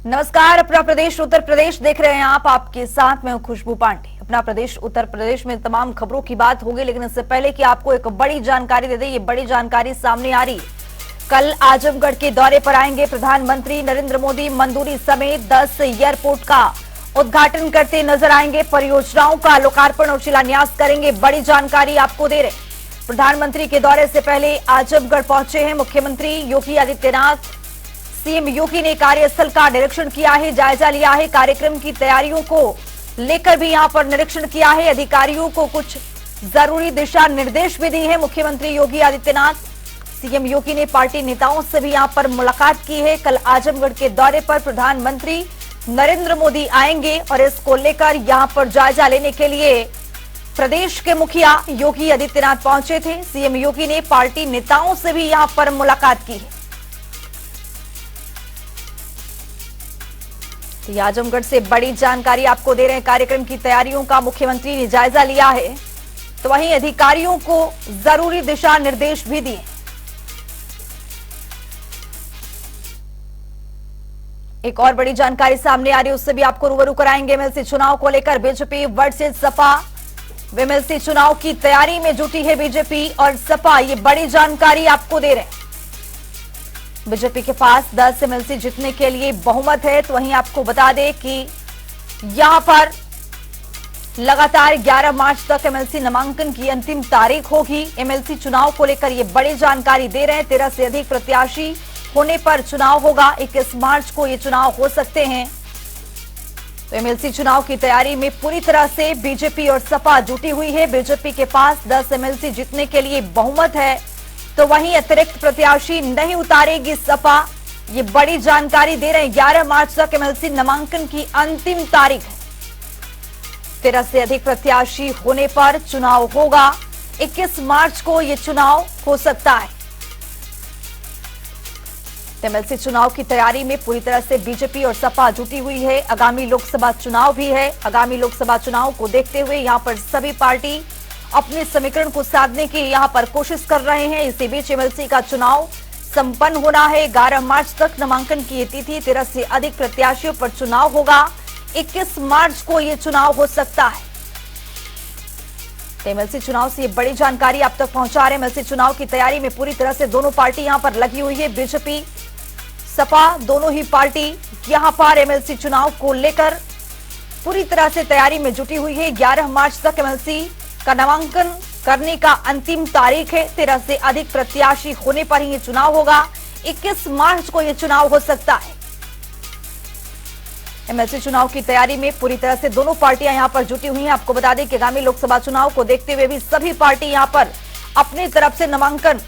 नमस्कार। अपना प्रदेश उत्तर प्रदेश देख रहे हैं आप। आपके साथ मैं हूं खुशबू पांडे। अपना प्रदेश उत्तर प्रदेश में तमाम खबरों की बात होगी, लेकिन इससे पहले कि आपको एक बड़ी जानकारी दे दें, ये बड़ी जानकारी सामने आ रही है। कल आजमगढ़ के दौरे पर आएंगे प्रधानमंत्री नरेंद्र मोदी। मंदुरी समेत 10 एयरपोर्ट का उद्घाटन करते नजर आएंगे। परियोजनाओं का लोकार्पण और शिलान्यास करेंगे। बड़ी जानकारी आपको दे रहे। प्रधानमंत्री के दौरे से पहले आजमगढ़ पहुंचे हैं मुख्यमंत्री योगी आदित्यनाथ। सीएम योगी ने कार्यस्थल का निरीक्षण किया है, जायजा लिया है। कार्यक्रम की तैयारियों को लेकर भी यहां पर निरीक्षण किया है। अधिकारियों को कुछ जरूरी दिशा निर्देश भी दिए हैं मुख्यमंत्री योगी आदित्यनाथ। सीएम योगी ने पार्टी नेताओं से भी यहां पर मुलाकात की है। कल आजमगढ़ के दौरे पर प्रधानमंत्री नरेंद्र मोदी आएंगे और इसको लेकर यहां पर जायजा लेने के लिए प्रदेश के मुखिया योगी आदित्यनाथ पहुंचे थे। सीएम योगी ने पार्टी नेताओं से भी यहां पर मुलाकात की है। तो आजमगढ़ से बड़ी जानकारी आपको दे रहे हैं। कार्यक्रम की तैयारियों का मुख्यमंत्री ने जायजा लिया है, तो वहीं अधिकारियों को जरूरी दिशा निर्देश भी दिए। एक और बड़ी जानकारी सामने आ रही है, उससे भी आपको रूबरू कराएंगे। एमएलसी चुनाव को लेकर बीजेपी वर्सेस सपा। एमएलसी चुनाव की तैयारी में जुटी है बीजेपी और सपा। ये बड़ी जानकारी आपको दे रहे हैं। बीजेपी के पास 10 एमएलसी जीतने के लिए बहुमत है, तो वहीं आपको बता दें कि यहां पर लगातार 11 मार्च तक एमएलसी नामांकन की अंतिम तारीख होगी। एमएलसी चुनाव को लेकर ये बड़ी जानकारी दे रहे हैं। 13 से अधिक प्रत्याशी होने पर चुनाव होगा। 21 मार्च को ये चुनाव हो सकते हैं। तो एमएलसी चुनाव की तैयारी में पूरी तरह से बीजेपी और सपा जुटी हुई है। बीजेपी के पास 10 एमएलसी जीतने के लिए बहुमत है, तो वहीं अतिरिक्त प्रत्याशी नहीं उतारेगी सपा। ये बड़ी जानकारी दे रहे हैं। 11 मार्च तक एमएलसी नामांकन की अंतिम तारीख है। 13 से अधिक प्रत्याशी होने पर चुनाव होगा। 21 मार्च को यह चुनाव हो सकता है। एमएलसी चुनाव की तैयारी में पूरी तरह से बीजेपी और सपा जुटी हुई है। आगामी लोकसभा चुनाव भी है। आगामी लोकसभा चुनाव को देखते हुए यहां पर सभी पार्टी अपने समीकरण को साधने की यहां पर कोशिश कर रहे हैं। इसी बीच एमएलसी का चुनाव संपन्न होना है। 11 मार्च तक नामांकन की तिथि। 13 से अधिक प्रत्याशियों पर चुनाव होगा। 21 मार्च को यह चुनाव हो सकता है। एमएलसी चुनाव से बड़ी जानकारी आप तक पहुंचा रहे हैं। एमएलसी चुनाव की तैयारी में पूरी तरह से दोनों पार्टी यहां पर लगी हुई है। बीजेपी सपा दोनों ही पार्टी यहां पर एमएलसी चुनाव को लेकर पूरी तरह से तैयारी में जुटी हुई है। 11 मार्च तक एमएलसी का नामांकन करने का अंतिम तारीख है। 13 से अधिक प्रत्याशी होने पर ही ये चुनाव होगा। 21 मार्च को यह चुनाव हो सकता है। एमएलसी चुनाव की तैयारी में पूरी तरह से दोनों पार्टियां यहां पर जुटी हुई हैं। आपको बता दें कि आगामी लोकसभा चुनाव को देखते हुए भी सभी पार्टी यहां पर अपनी तरफ से नामांकन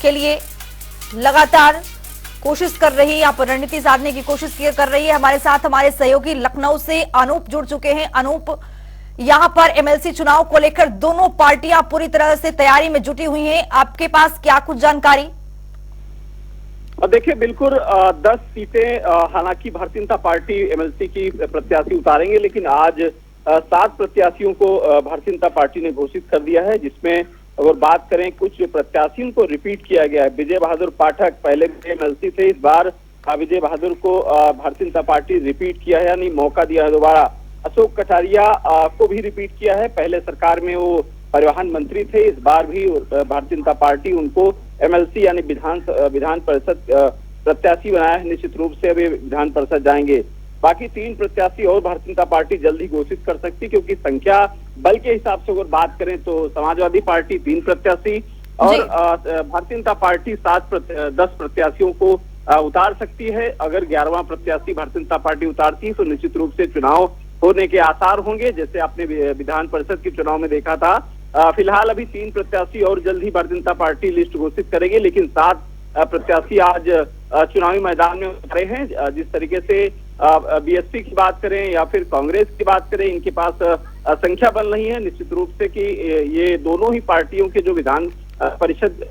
के लिए लगातार कोशिश कर रही है। यहां पर रणनीति साधने की कोशिश कर रही है। हमारे साथ हमारे सहयोगी लखनऊ से अनूप जुड़ चुके हैं। अनूप, यहां पर एमएलसी चुनाव को लेकर दोनों पार्टियां पूरी तरह से तैयारी में जुटी हुई हैं। आपके पास क्या कुछ जानकारी? देखिए, बिल्कुल 10 सीटें हालांकि भारतीय जनता पार्टी एमएलसी की प्रत्याशी उतारेंगे, लेकिन आज 7 प्रत्याशियों को भारतीय जनता पार्टी ने घोषित कर दिया है, जिसमें अगर बात करें कुछ प्रत्याशियों को रिपीट किया गया है। विजय बहादुर पाठक पहले एमएलसी थे, इस बार विजय बहादुर को भारतीय जनता पार्टी रिपीट किया है, यानी मौका दिया है दोबारा। अशोक कटारिया को भी रिपीट किया है। पहले सरकार में वो परिवहन मंत्री थे, इस बार भी भारतीय जनता पार्टी उनको एमएलसी यानी विधान परिषद प्रत्याशी बनाया है। निश्चित रूप से अभी विधान परिषद जाएंगे। बाकी 3 प्रत्याशी और भारतीय जनता पार्टी जल्द ही घोषित कर सकती, क्योंकि संख्या बल के हिसाब से अगर बात करें तो समाजवादी पार्टी 3 प्रत्याशी और भारतीय जनता पार्टी 10 प्रत्याशियों को उतार सकती है। अगर 11वां प्रत्याशी भारतीय जनता पार्टी उतारती है तो निश्चित रूप से चुनाव होने के आसार होंगे, जैसे आपने विधान परिषद के चुनाव में देखा था। फिलहाल अभी 3 प्रत्याशी और जल्द ही भारतीय जनता पार्टी लिस्ट घोषित करेगी, लेकिन 7 प्रत्याशी आज चुनावी मैदान में उतरे हैं। जिस तरीके से बीएसपी की बात करें या फिर कांग्रेस की बात करें, इनके पास संख्या बल नहीं है। निश्चित रूप से कि ये दोनों ही पार्टियों के जो विधान परिषद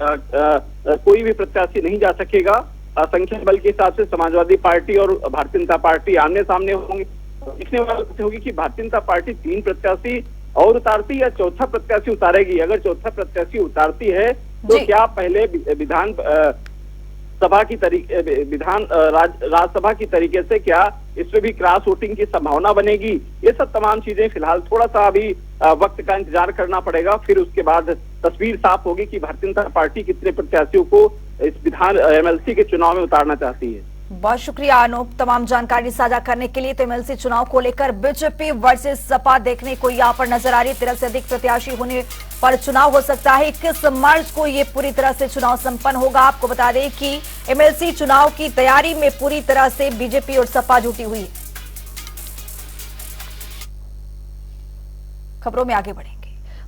कोई भी प्रत्याशी नहीं जा सकेगा। संख्या बल के हिसाब से समाजवादी पार्टी और भारतीय जनता पार्टी आमने सामने होंगे। देखने वाली होगी कि भारतीय जनता पार्टी 3 प्रत्याशी और उतारती या चौथा प्रत्याशी उतारेगी। अगर चौथा प्रत्याशी उतारती है तो क्या पहले सभा की तरीके राज्यसभा की तरीके से क्या इसमें भी क्रॉस वोटिंग की संभावना बनेगी, ये सब तमाम चीजें फिलहाल थोड़ा सा अभी वक्त का इंतजार करना पड़ेगा। फिर उसके बाद तस्वीर साफ होगी कि भारतीय जनता पार्टी कितने प्रत्याशियों को इस विधान एमएलसी के चुनाव में उतारना चाहती है। बहुत शुक्रिया अनूप, तमाम जानकारी साझा करने के लिए। तो एमएलसी चुनाव को लेकर बीजेपी वर्सेस सपा देखने को यहाँ पर नजर आ रही है। 13 से अधिक प्रत्याशी होने पर चुनाव हो सकता है। 21 मार्च को ये पूरी तरह से चुनाव संपन्न होगा। आपको बता दें कि एमएलसी चुनाव की तैयारी में पूरी तरह से बीजेपी और सपा जुटी हुई है। खबरों में आगे बढ़ेंगे।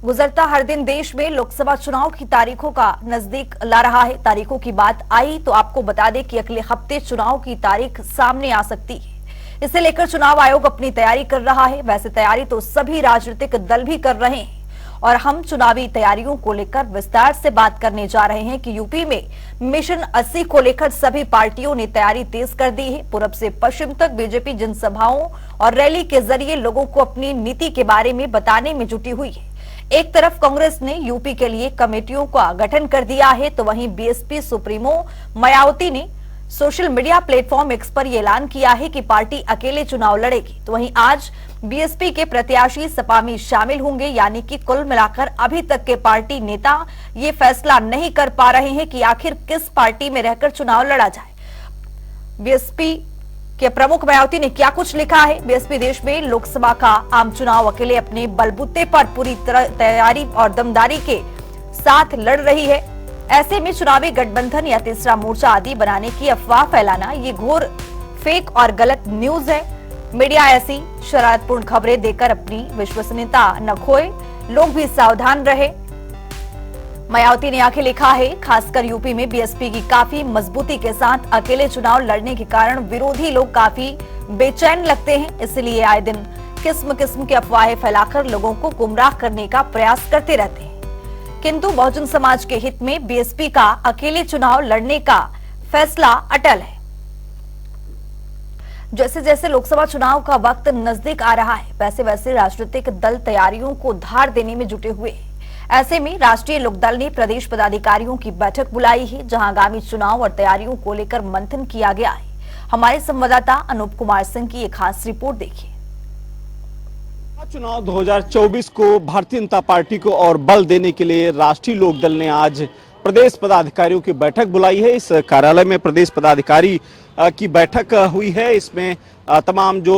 गुजरता हर दिन देश में लोकसभा चुनाव की तारीखों का नजदीक ला रहा है। तारीखों की बात आई तो आपको बता दें कि अगले हफ्ते चुनाव की तारीख सामने आ सकती है। इसे लेकर चुनाव आयोग अपनी तैयारी कर रहा है। वैसे तैयारी तो सभी राजनीतिक दल भी कर रहे हैं और हम चुनावी तैयारियों को लेकर विस्तार से बात करने जा रहे हैं कि यूपी में मिशन 80 को लेकर सभी पार्टियों ने तैयारी तेज कर दी है। पूरब से पश्चिम तक बीजेपी जनसभाओं और रैली के जरिए लोगों को अपनी नीति के बारे में बताने में जुटी हुई है। एक तरफ कांग्रेस ने यूपी के लिए कमेटियों का गठन कर दिया है तो वहीं बीएसपी सुप्रीमो मायावती ने सोशल मीडिया प्लेटफॉर्म एक्स पर यह ऐलान किया है कि पार्टी अकेले चुनाव लड़ेगी। तो वहीं आज बीएसपी के प्रत्याशी सपा में शामिल होंगे, यानी कि कुल मिलाकर अभी तक के पार्टी नेता ये फैसला नहीं कर पा रहे हैं कि आखिर किस पार्टी में रहकर चुनाव लड़ा जाए। बीएसपी के प्रमुख मायावती ने क्या कुछ लिखा है। बीएसपी देश में लोकसभा का आम चुनाव अकेले अपने बलबूते पर पूरी तरह तैयारी और दमदारी के साथ लड़ रही है। ऐसे में चुनावी गठबंधन या तीसरा मोर्चा आदि बनाने की अफवाह फैलाना ये घोर फेक और गलत न्यूज है। मीडिया ऐसी शरारतपूर्ण खबरें देकर अपनी विश्वसनीयता न खोए, लोग भी सावधान रहे। मायावती ने आगे लिखा है, खासकर यूपी में बीएसपी की काफी मजबूती के साथ अकेले चुनाव लड़ने के कारण विरोधी लोग काफी बेचैन लगते हैं। इसलिए आए दिन किस्म किस्म की अफवाहें फैलाकर लोगों को गुमराह करने का प्रयास करते रहते हैं। किंतु बहुजन समाज के हित में बीएसपी का अकेले चुनाव लड़ने का फैसला अटल है। जैसे जैसे लोकसभा चुनाव का वक्त नजदीक आ रहा है, वैसे वैसे राजनीतिक दल तैयारियों को धार देने में जुटे हुए हैं। ऐसे में राष्ट्रीय लोकदल ने प्रदेश पदाधिकारियों की बैठक बुलाई है, जहां आगामी चुनाव और तैयारियों को लेकर मंथन किया गया है। हमारे संवाददाता अनूप कुमार सिंह की एक खास रिपोर्ट देखिए। चुनाव 2024 को भारतीय जनता पार्टी को और बल देने के लिए राष्ट्रीय लोकदल ने आज प्रदेश पदाधिकारियों की बैठक बुलाई है। इस कार्यालय में प्रदेश पदाधिकारी की बैठक हुई है। इसमें तमाम जो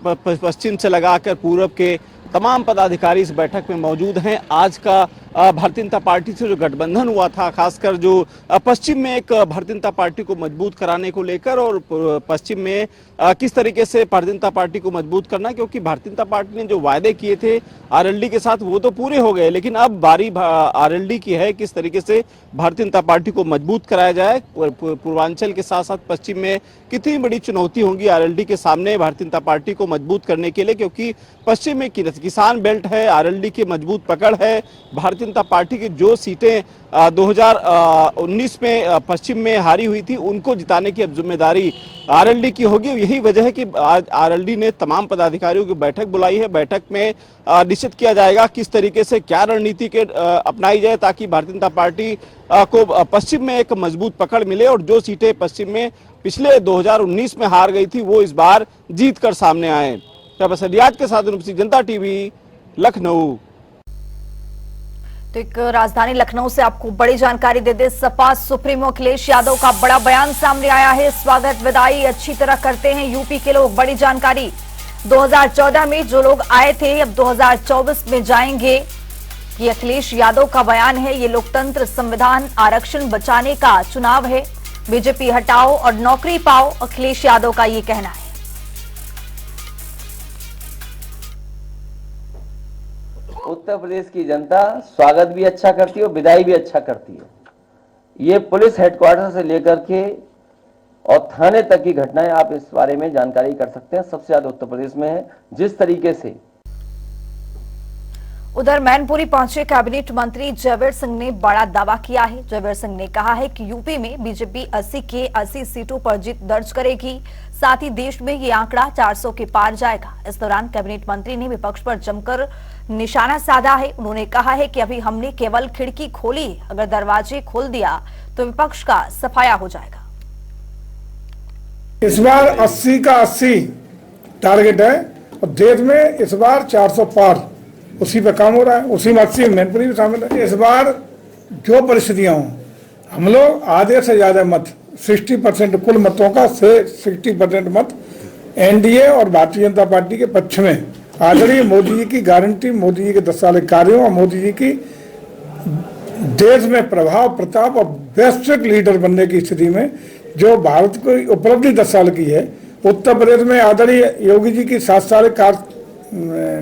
पश्चिम से लगाकर पूरब के तमाम पदाधिकारी इस बैठक में मौजूद हैं। आज का भारतीय जनता पार्टी से जो गठबंधन हुआ था, खासकर जो पश्चिम में एक भारतीय जनता पार्टी को मजबूत कराने को लेकर और पश्चिम में किस तरीके से भारतीय जनता पार्टी को मजबूत करना, क्योंकि भारतीय जनता पार्टी ने जो वायदे किए थे आरएलडी के साथ वो तो पूरे हो गए, लेकिन अब बारी आरएलडी की है किस तरीके से भारतीय जनता पार्टी को मजबूत कराया जाए। पूर्वांचल के साथ साथ पश्चिम में कितनी बड़ी चुनौती होगी आरएलडी के सामने भारतीय जनता पार्टी को मजबूत करने के लिए, क्योंकि पश्चिम में किसान बेल्ट है, आरएलडी की मजबूत पकड़ है। भारतीय जनता पार्टी की जो सीटें 2019 में पश्चिम में हारी हुई थी, उनको जिताने की अब जिम्मेदारी आरएलडी की होगी। यही वजह है कि आज आरएलडी ने तमाम पदाधिकारियों की बैठक बुलाई है। बैठक में निश्चित किया जाएगा किस तरीके से क्या रणनीति के अपनाई जाए ताकि भारतीय जनता पार्टी को पश्चिम में एक मजबूत पकड़ मिले और जो सीटें पश्चिम में पिछले 2019 में हार गई थी वो इस बार जीत कर सामने आए। रियाज के साथ जनता टीवी, लखनऊ। तो एक राजधानी लखनऊ से आपको बड़ी जानकारी दे दे, सपा सुप्रीमो अखिलेश यादव का बड़ा बयान सामने आया है। स्वागत विदाई अच्छी तरह करते हैं यूपी के लोग। बड़ी जानकारी, 2014 में जो लोग आए थे अब 2024 में जाएंगे, ये अखिलेश यादव का बयान है। ये लोकतंत्र, संविधान, आरक्षण बचाने का चुनाव है। बीजेपी हटाओ और नौकरी पाओ, अखिलेश यादव का ये कहना है। उत्तर प्रदेश की जनता स्वागत भी अच्छा करती है और विदाई भी अच्छा करती है। ये पुलिस हेडक्वार्टर से लेकर के और थाने तक की घटनाएं आप इस बारे में जानकारी कर सकते हैं। सबसे ज्यादा उत्तर प्रदेश में है। जिस तरीके से उधर मैनपुरी पहुंचे कैबिनेट मंत्री जयवीर सिंह ने बड़ा दावा किया है। जयवीर सिंह ने कहा है कि यूपी में बीजेपी 80 के 80 सीटों पर जीत दर्ज करेगी, साथ ही देश में ये आंकड़ा 400 के पार जाएगा। इस दौरान कैबिनेट मंत्री ने विपक्ष पर जमकर निशाना साधा है। उन्होंने कहा है कि अभी हमने केवल खिड़की खोली, अगर दरवाजे खोल दिया तो विपक्ष का सफाया हो जाएगा। इस बार 80 का 80 टारगेट है और देश में इस बार 400 पार, उसी पे काम हो रहा है। उसी में 80 मैनपुरी भी शामिल है। इस बार जो परिस्थितियां हों, हम लोग आधे से ज्यादा मत 60% कुल मतों का से 60% मत एनडीए और भारतीय जनता पार्टी के पक्ष में। आदरणीय मोदी जी की गारंटी, मोदी जी के 10 साल के कार्यों और मोदी जी की देश में प्रभाव, प्रताप और वैश्विक लीडर बनने की स्थिति में जो भारत की उपलब्धि 10 साल की है, उत्तर प्रदेश में आदरणीय योगी जी की 7 साल कार्य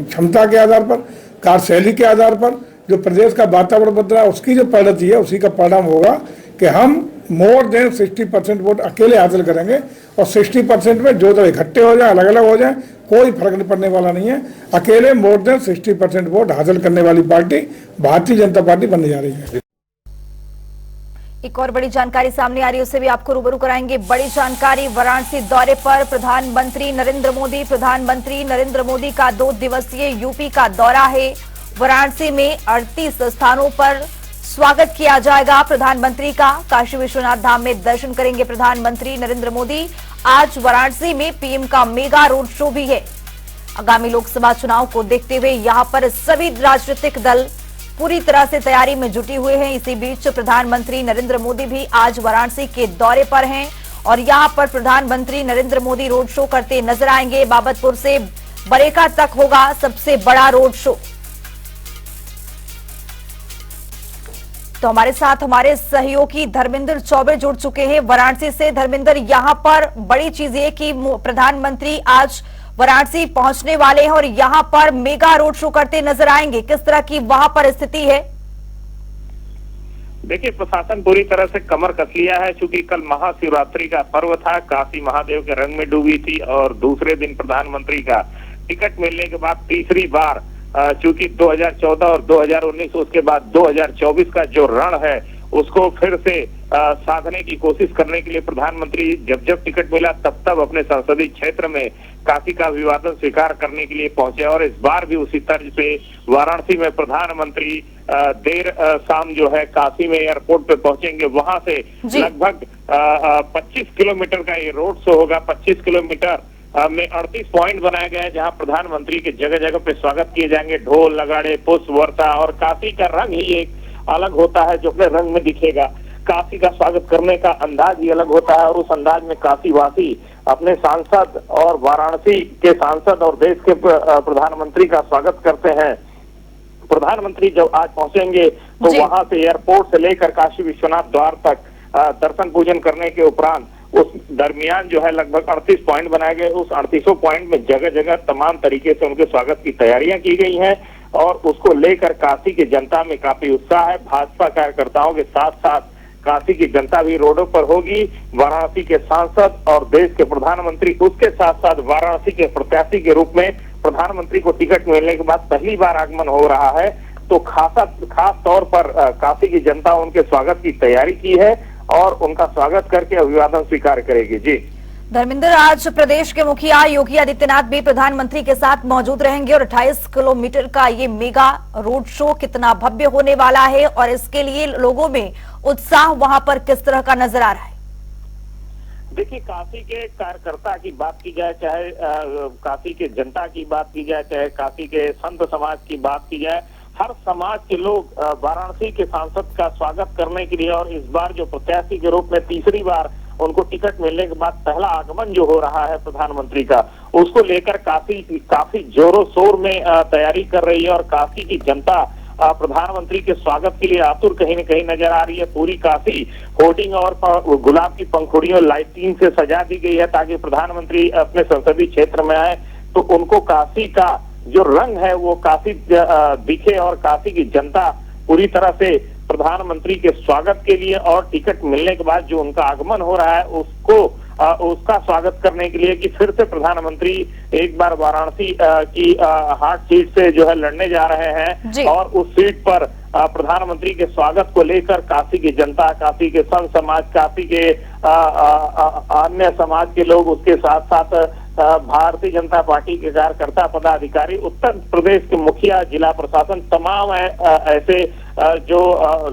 क्षमता के आधार पर, कार्यशैली के आधार पर जो प्रदेश का वातावरण बदला है, उसकी जो परिणति है, उसी का परिणाम होगा कि हम मोर देन 60% वोट अकेले हासिल करेंगे। और 60% में जो दल इकट्ठे हो जाए, अलग अलग हो जाए, कोई फर्क नहीं पड़ने वाला नहीं है। अकेले मोर देन 60% वोट हासिल करने वाली पार्टी भारतीय जनता पार्टी बनने जा रही है। एक और बड़ी जानकारी सामने आ रही है, उससे भी आपको रूबरू कराएंगे। बड़ी जानकारी, वाराणसी दौरे पर प्रधानमंत्री नरेंद्र मोदी। प्रधानमंत्री नरेंद्र मोदी का 2 दिवसीय यूपी का दौरा है। वाराणसी में 38 स्थानों पर स्वागत किया जाएगा प्रधानमंत्री का। काशी विश्वनाथ धाम में दर्शन करेंगे प्रधानमंत्री नरेंद्र मोदी। आज वाराणसी में पीएम का मेगा रोड शो भी है। आगामी लोकसभा चुनाव को देखते हुए यहां पर सभी राजनीतिक दल पूरी तरह से तैयारी में जुटे हुए हैं। इसी बीच प्रधानमंत्री नरेंद्र मोदी भी आज वाराणसी के दौरे पर हैं और यहां पर प्रधानमंत्री नरेंद्र मोदी रोड शो करते नजर आएंगे। बाबतपुर से बरेका तक होगा सबसे बड़ा रोड शो। तो हमारे साथ हमारे सहयोगी धर्मेंद्र चौबे जुड़ चुके हैं वाराणसी से। धर्मेंद्र, यहां पर बड़ी चीज ये कि प्रधानमंत्री आज वाराणसी पहुंचने वाले हैं और यहां पर मेगा रोड शो करते नजर आएंगे। किस तरह की वहां पर स्थिति है? देखिए, प्रशासन पूरी तरह से कमर कस लिया है। चूंकि कल महाशिवरात्रि का पर्व था, काशी महादेव के रंग में डूबी थी और दूसरे दिन प्रधानमंत्री का टिकट मिलने के बाद तीसरी बार चूंकि 2014 और 2019 उसके बाद 2024 का जो रण है उसको फिर से साधने की कोशिश करने के लिए प्रधानमंत्री जब जब टिकट मिला तब तब अपने संसदीय क्षेत्र में काशी का अभिवादन स्वीकार करने के लिए पहुंचे। और इस बार भी उसी तर्ज पे वाराणसी में प्रधानमंत्री देर शाम जो है काशी में एयरपोर्ट पे पहुंचेंगे। वहां से लगभग 25 किलोमीटर का ये रोड शो होगा। 25 किलोमीटर में 38 पॉइंट बनाए गए हैं जहां प्रधानमंत्री के जगह जगह पे स्वागत किए जाएंगे। ढोल, नगाड़े, पुष्प वर्षा और काशी का रंग ही एक अलग होता है जो अपने रंग में दिखेगा। काशी का स्वागत करने का अंदाज ही अलग होता है और उस अंदाज में काशी वासी अपने सांसद और वाराणसी के सांसद और देश के प्रधानमंत्री का स्वागत करते हैं। प्रधानमंत्री जब आज पहुंचेंगे तो वहां से एयरपोर्ट से लेकर काशी विश्वनाथ द्वार तक दर्शन पूजन करने के उपरांत उस दरमियान जो है लगभग 38 पॉइंट बनाए गए। उस 38 पॉइंट में जगह जगह तमाम तरीके से उनके स्वागत की तैयारियां की गई हैं और उसको लेकर काशी की जनता में काफी उत्साह है। भाजपा कार्यकर्ताओं के साथ साथ काशी की जनता भी रोडों पर होगी। वाराणसी के सांसद और देश के प्रधानमंत्री, उसके साथ साथ वाराणसी के प्रत्याशी के रूप में प्रधानमंत्री को टिकट मिलने के बाद पहली बार आगमन हो रहा है, तो खास तौर पर काशी की जनता उनके स्वागत की तैयारी की है और उनका स्वागत करके अभिवादन स्वीकार करेगी। जी धर्मेंद्र, आज प्रदेश के मुखिया योगी आदित्यनाथ भी प्रधानमंत्री के साथ मौजूद रहेंगे और 28 किलोमीटर का ये मेगा रोड शो कितना भव्य होने वाला है और इसके लिए लोगों में उत्साह वहां पर किस तरह का नजर आ रहा है? देखिए, काशी के कार्यकर्ता की बात की जाए, चाहे काशी के जनता की बात की जाए, चाहे काशी के संत समाज की बात की जाए, हर समाज के लोग वाराणसी के सांसद का स्वागत करने के लिए और इस बार जो प्रत्याशी के रूप में तीसरी बार उनको टिकट मिलने के बाद पहला आगमन जो हो रहा है प्रधानमंत्री का, उसको लेकर काफी जोरों शोर में तैयारी कर रही है और काशी की जनता प्रधानमंत्री के स्वागत के लिए आतुर कहीं न कहीं नजर आ रही है। पूरी काशी होर्डिंग और गुलाब की पंखुड़ियों, लाइटिंग से सजा दी गई है ताकि प्रधानमंत्री अपने संसदीय क्षेत्र में आए तो उनको काशी का जो रंग है वो काफी दिखे और काशी की जनता पूरी तरह से प्रधानमंत्री के स्वागत के लिए और टिकट मिलने के बाद जो उनका आगमन हो रहा है उसका स्वागत करने के लिए कि फिर से प्रधानमंत्री एक बार वाराणसी की हाट सीट से जो है लड़ने जा रहे हैं और उस सीट पर प्रधानमंत्री के स्वागत को लेकर काशी की जनता, काशी के संत समाज, काशी के अन्य समाज के लोग, उसके साथ साथ भारतीय जनता पार्टी के कार्यकर्ता पदाधिकारी, उत्तर प्रदेश के मुखिया, जिला प्रशासन, तमाम ऐसे जो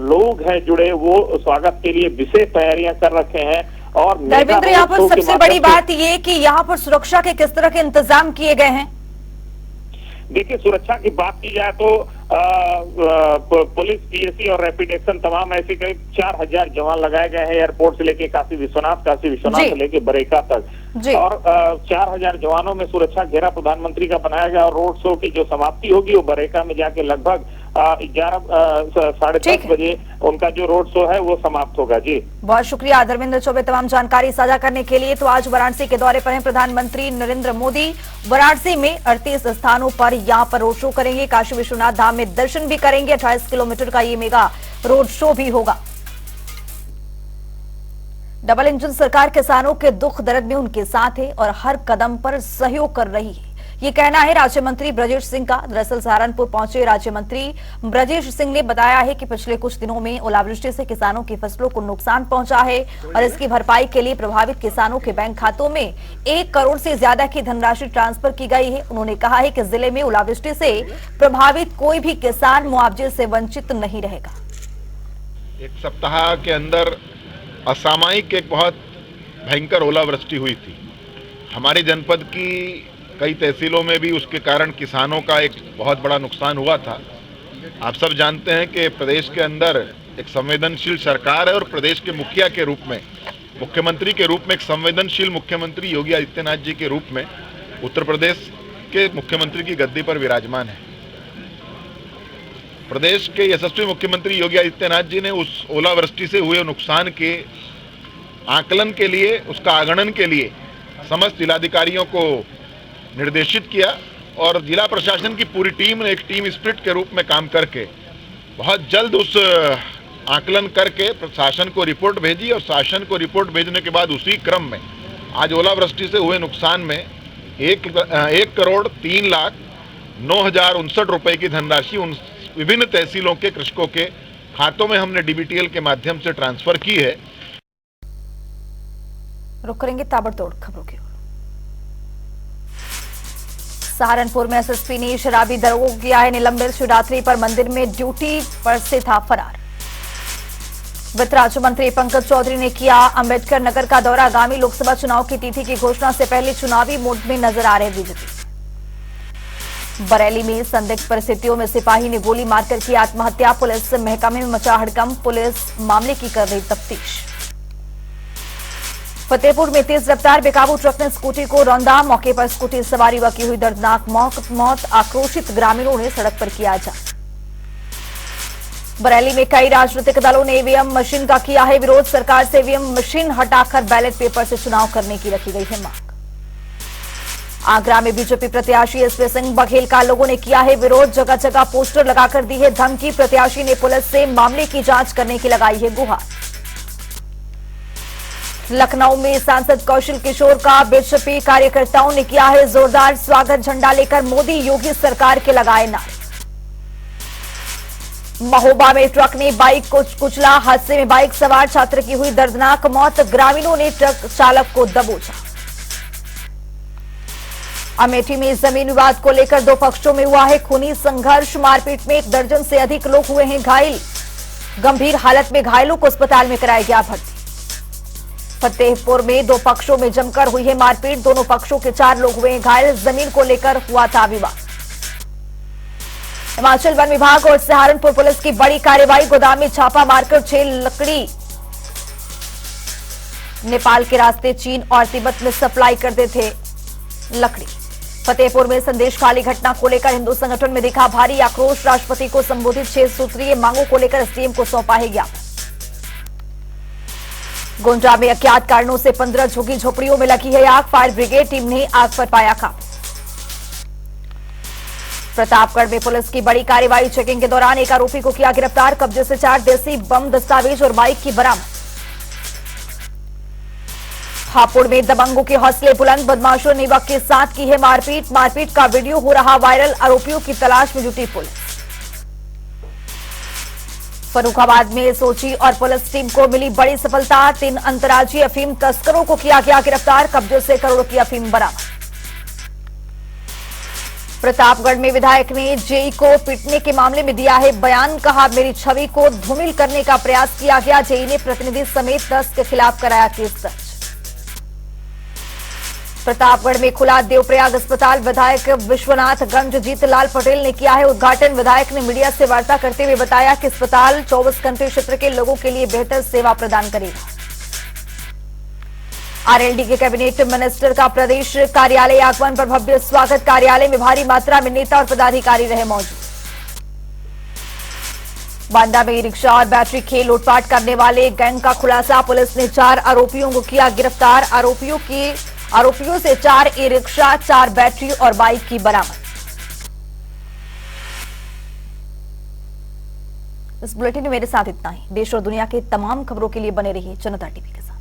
लोग हैं जुड़े, वो स्वागत के लिए विशेष तैयारियां कर रखे हैं। और धर्मेंद्र, यहाँ पर सबसे बड़ी बात ये कि यहाँ पर सुरक्षा के किस तरह के इंतजाम किए गए हैं? देखिए, सुरक्षा की बात की जाए तो पुलिस, पीएसी और रैपिड एक्शन तमाम ऐसे करीब 4000 जवान लगाए गए हैं, एयरपोर्ट से लेके काशी विश्वनाथ से लेके बरेका तक। और 4000 जवानों में सुरक्षा घेरा प्रधानमंत्री का बनाया गया और रोड शो की जो समाप्ति होगी वो बरेका में जाके लगभग 11 साढ़े 10 बजे उनका जो रोड शो है वो समाप्त होगा। जी, बहुत शुक्रिया धर्मेंद्र चौबे तमाम जानकारी साझा करने के लिए। तो आज वाराणसी के दौरे पर हैं प्रधानमंत्री नरेंद्र मोदी। वाराणसी में 38 स्थानों पर यहाँ पर रोड शो करेंगे, काशी विश्वनाथ धाम में दर्शन भी करेंगे। 28 किलोमीटर का ये मेगा रोड शो भी होगा। डबल इंजन सरकार किसानों के दुख दर्द में उनके साथ है और हर कदम पर सहयोग कर रही है, ये कहना है राज्य मंत्री ब्रजेश सिंह का। दरअसल सहारनपुर पहुंचे राज्य मंत्री ब्रजेश सिंह ने बताया है कि पिछले कुछ दिनों में ओलावृष्टि से किसानों की फसलों को नुकसान पहुंचा है और इसकी भरपाई के लिए प्रभावित किसानों के बैंक खातों में 1 करोड़ से ज्यादा की धनराशि ट्रांसफर की गई है। उन्होंने कहा है कि जिले में ओलावृष्टि से प्रभावित कोई भी किसान मुआवजे से वंचित नहीं रहेगा। एक सप्ताह के अंदर असामयिक एक बहुत भयंकर ओलावृष्टि हुई थी। हमारे जनपद की कई तहसीलों में भी उसके कारण किसानों का एक बहुत बड़ा नुकसान हुआ था। आप सब जानते हैं कि प्रदेश के अंदर एक संवेदनशील सरकार है और प्रदेश के मुखिया के रूप में, मुख्यमंत्री के रूप में एक संवेदनशील मुख्यमंत्री योगी आदित्यनाथ जी के रूप में उत्तर प्रदेश के मुख्यमंत्री की गद्दी पर विराजमान है। प्रदेश के यशस्वी मुख्यमंत्री योगी आदित्यनाथ जी ने उस ओलावृष्टि से हुए नुकसान के आकलन के लिए, उसका आगणन के लिए समस्त जिलाधिकारियों को निर्देशित किया और जिला प्रशासन की पूरी टीम ने एक टीम स्पिरिट के रूप में काम करके बहुत जल्द उस आकलन करके प्रशासन को रिपोर्ट भेजी और शासन को रिपोर्ट भेजने के बाद उसी क्रम में आज ओलावृष्टि से हुए नुकसान में 1 करोड़ 3,09,059 रुपए की धनराशि उन विभिन्न तहसीलों के कृषकों के खातों में हमने डीबीटीएल के माध्यम से ट्रांसफर की है। रुक करेंगे ताबड़तोड़ खबरों की ओर। सहारनपुर में एसएसपी ने शराबी दरोगा को किया है निलंबित। शिवरात्रि पर मंदिर में ड्यूटी पर से था फरार। वित्त राज्य मंत्री पंकज चौधरी ने किया अंबेडकर नगर का दौरा। आगामी लोकसभा चुनाव की तिथि की घोषणा से पहले चुनावी मूड में नजर आ रहे बीजेपी। बरेली में संदिग्ध परिस्थितियों में सिपाही ने गोली मारकर की आत्महत्या। पुलिस महकमे में मचा हड़कंप। पुलिस मामले की कर रही तफ्तीश। फतेहपुर में तेज रफ्तार बेकाबू ट्रक ने स्कूटी को रौंदा। मौके पर स्कूटी सवारी व की हुई दर्दनाक मौत। आक्रोशित ग्रामीणों ने सड़क पर किया जाम। बरेली में कई राजनीतिक दलों ने ईवीएम मशीन का किया है विरोध। सरकार से ईवीएम मशीन हटाकर बैलेट पेपर से चुनाव करने की रखी गई है मांग। आगरा में बीजेपी प्रत्याशी एसपी सिंह बघेल का लोगों ने किया है विरोध। जगह जगह पोस्टर लगाकर दी है धमकी। प्रत्याशी ने पुलिस से मामले की जांच करने की लगाई है गुहार। लखनऊ में सांसद कौशल किशोर का बीजेपी कार्यकर्ताओं ने किया है जोरदार स्वागत। झंडा लेकर मोदी योगी सरकार के लगाए नारे। महोबा में ट्रक ने बाइक को कुचला। हादसे में बाइक सवार छात्र की हुई दर्दनाक मौत। ग्रामीणों ने ट्रक चालक को दबोचा। अमेठी में जमीन विवाद को लेकर 2 पक्षों में हुआ है खूनी संघर्ष। मारपीट में 1 दर्जन से अधिक लोग हुए हैं घायल। गंभीर हालत में घायलों को अस्पताल में कराया गया भर्ती। फतेहपुर में 2 पक्षों में जमकर हुई है मारपीट। दोनों पक्षों के 4 लोग हुए हैं घायल। जमीन को लेकर हुआ था विवाद। हिमाचल वन विभाग और सहारनपुर पुलिस की बड़ी कार्रवाई। गोदाम में छापा मारकर 6 लकड़ी नेपाल के रास्ते चीन और तिब्बत में सप्लाई करते थे लकड़ी। फतेहपुर में संदेश खाली घटना को लेकर हिंदू संगठन में दिखा भारी आक्रोश। राष्ट्रपति को संबोधित 6 सूत्रीय मांगों को लेकर एसडीएम को सौंपा है ज्ञापन। गोंडा में अज्ञात कारणों से 15 झुग्गी झोपड़ियों में लगी है आग। फायर ब्रिगेड टीम ने आग पर पाया काबू। प्रतापगढ़ में पुलिस की बड़ी कार्रवाई। चेकिंग के दौरान एक आरोपी को किया गिरफ्तार। कब्जे से 4 देसी बम, दस्तावेज और बाइक की बरामद। हापुड़ में दबंगों के हौसले बुलंद। बदमाशों ने युवक के साथ की है मारपीट। मारपीट का वीडियो हो रहा वायरल। आरोपियों की तलाश में जुटी पुलिस। फर्रुखाबाद में एसओजी और पुलिस टीम को मिली बड़ी सफलता। 3 अंतर्राज्यीय अफीम तस्करों को किया गया गिरफ्तार। कब्जे से करोड़ों की अफीम बरामद। प्रतापगढ़ में विधायक ने जेई को पीटने के मामले में दिया है बयान। कहा, मेरी छवि को धूमिल करने का प्रयास किया गया। जेई ने प्रतिनिधि समेत 10 के खिलाफ कराया केस दर्ज। प्रतापगढ़ में खुला देवप्रयाग अस्पताल। विधायक विश्वनाथ गंजजीत लाल पटेल ने किया है उद्घाटन। विधायक ने मीडिया से वार्ता करते हुए बताया कि अस्पताल 24 घंटे क्षेत्र के लोगों के लिए बेहतर सेवा प्रदान करेगा। आरएलडी के कैबिनेट मिनिस्टर का प्रदेश कार्यालय आगमन पर भव्य स्वागत। कार्यालय में भारी मात्रा में नेता और पदाधिकारी रहे मौजूद। बांदा में रिक्शा और बैटरी खेल लूटपाट करने वाले गैंग का खुलासा। पुलिस ने 4 आरोपियों को किया गिरफ्तार। आरोपियों से 4 ई रिक्शा, 4 बैटरी और बाइक की बरामद। इस बुलेटिन में मेरे साथ इतना ही। देश और दुनिया के तमाम खबरों के लिए बने रहिए जनता टीवी के साथ।